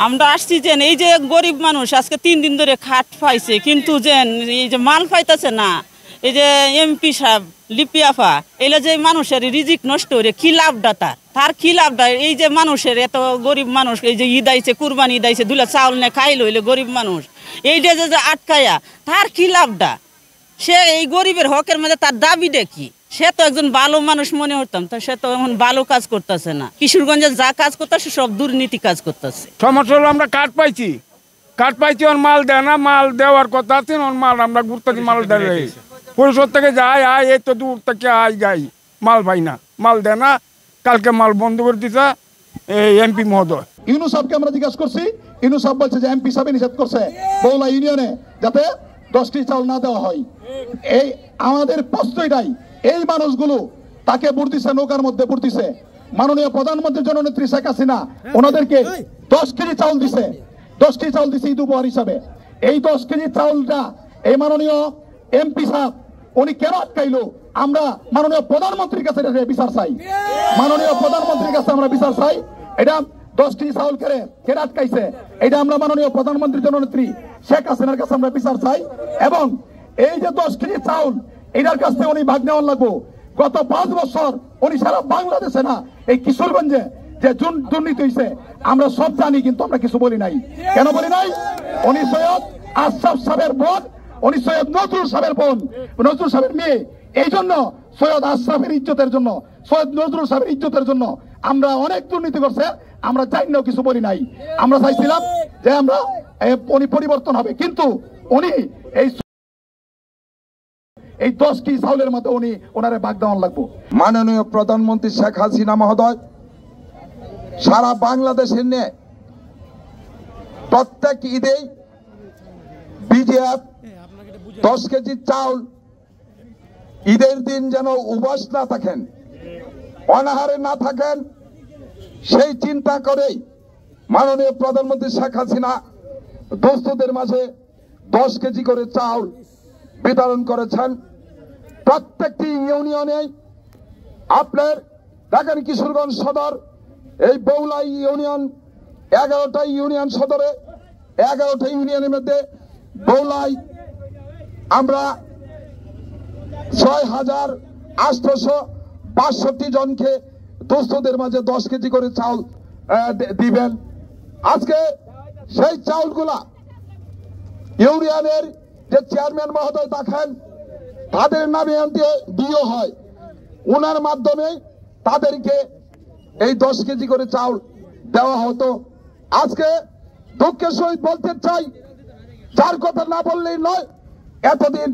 আমরা আসছি যে এই যে গরিব মানুষ আজকে 3 দিন ধরে খাট পাইছে, কিন্তু যে এই যে মাল পাইতেছে না, এই যে এমপি সাহেব লিপিয়াফা এলে যে মানুষের রিজিক নষ্ট হয়ে কি লাভটা তার কি লাভটা? এই যে মানুষের এত গরিব মানুষ এই যে ঈদ আইছে, কুরবানি ঈদ আইছে, দুলা চাউল নে খাইল হইলে গরিব মানুষ এইটা যে আটকায়া তার কি লাভটা? সে এই গরিবের হকের মধ্যে তার দাবিটা কি? সে তো একজন ভালো মানুষ মনে হতাম, তা সে তো এখন ভালো কাজ করতেছে না। কিশোরগঞ্জে যা কাজ করতেছে সব দুর্নীতি কাজ করতেছে। সমস্যা হলো আমরা কাঠ পাইছি ওর মাল দেয় না, মাল দেওয়ার কথা আছে ওর মাল আমরা ঘুরতে মাল দেয় পরিষদ থেকে যায় আয় এই তো দূর থেকে আয় যাই মাল পাই না, মাল দেয় না। কালকে মাল বন্ধ করে দিতে এমপি মহোদয়। ইউনূস সাহেবকে আমরা জিজ্ঞাসা করছি, ইউনূস সাহেব বলছে যে এমপি সাহেব নিষেধ করছে বৌলা ইউনিয়নে যাতে 10টি চাউল না দেওয়া হয়। এই আমাদের প্রশ্ন এটাই, এই মানুষগুলো তাকে ভোট দিছে, নৌকার মধ্যে ভোট দিছে, মাননীয় প্রধানমন্ত্রীর জননেত্রী শেখ হাসিনা ওনাদেরকে 10 কেজি চাউল দিছে, 10টি চাউল দিছে ঈদ উপহার হিসাবে। এই 10 কেজি চাউলটা এই মাননীয় এমপি সাহেব উনি কেন আটকাইলো? আমরা মাননীয় প্রধানমন্ত্রীর কাছে বিচার চাই, মাননীয় প্রধানমন্ত্রীর কাছে আমরা বিচার চাই। এটা 10 কেজি চাউল কেন আটকাইছে এটা আমরা মাননীয় প্রধানমন্ত্রীর জননেত্রী শেখ হাসিনার কাছে আমরা বিচার চাই। এবং এই যে 10 কেজি চাউল এটার কাছ থেকে উনি ভাগ নেওয়ার লাগবো। গত 5 বছর উনি সারা বাংলাদেশে না এই কিশোরগঞ্জে যে দুর্নীতি হয়েছে আমরা সব জানি, কিন্তু আমরা কিছু বলি নাই। কেন বলি নাই? উনি সৈয়দ আশরাফ সাহেবের বোন, উনি সৈয়দ নজরুল সাহেবের বোন, নজরুল সাহেবের মেয়ে। এই জন্য সৈয়দ আশরাফের ইজ্জতের জন্য, সৈয়দ নজরুল সাহেবের ইজ্জতের জন্য আমরা অনেক দুর্নীতি করছে, আমরা চাইলেও কিছু বলি নাই। আমরা চাইছিলাম যে আমরা উনি পরিবর্তন হবে, কিন্তু উনি এই 10টি চাউলের মধ্যে উনি ওনারে ভাগ দেওয়ার লাগবো। মাননীয় প্রধানমন্ত্রী শেখ হাসিনা মহোদয় সারা বাংলাদেশের নিয়ে প্রত্যেক ঈদে বিজিএফ 10 কেজি চাউল ঈদের দিন যেন উপাস না থাকেন, অনাহারে না থাকেন, সেই চিন্তা করেই মাননীয় প্রধানমন্ত্রী শেখ হাসিনা দোস্তদের মাঝে 10 কেজি করে চাউল বিতরণ করেছেন। প্রত্যেকটি ইউনিয়নে আপনার দেখেন কিশোরগঞ্জ সদর এই বৌলাই ইউনিয়ন 11টা ইউনিয়ন সদরে 11টা ইউনিয়নের মধ্যে বৌলাই আমরা 6,862 জনকে দোস্তদের মাঝে 10 কেজি করে চাউল দিবেন। আজকে সেই চাউলগুলা ইউনিয়নের যে চেয়ারম্যান মহোদয় থাকেন তাদের নামে দিও হয়, ওনার মাধ্যমে তাদেরকে এই 10 কেজি করে চাউল দেওয়া হতো। আজকে দুঃখের সহিত বলতে চাই, যার কথা না বললেই নয়, এতদিন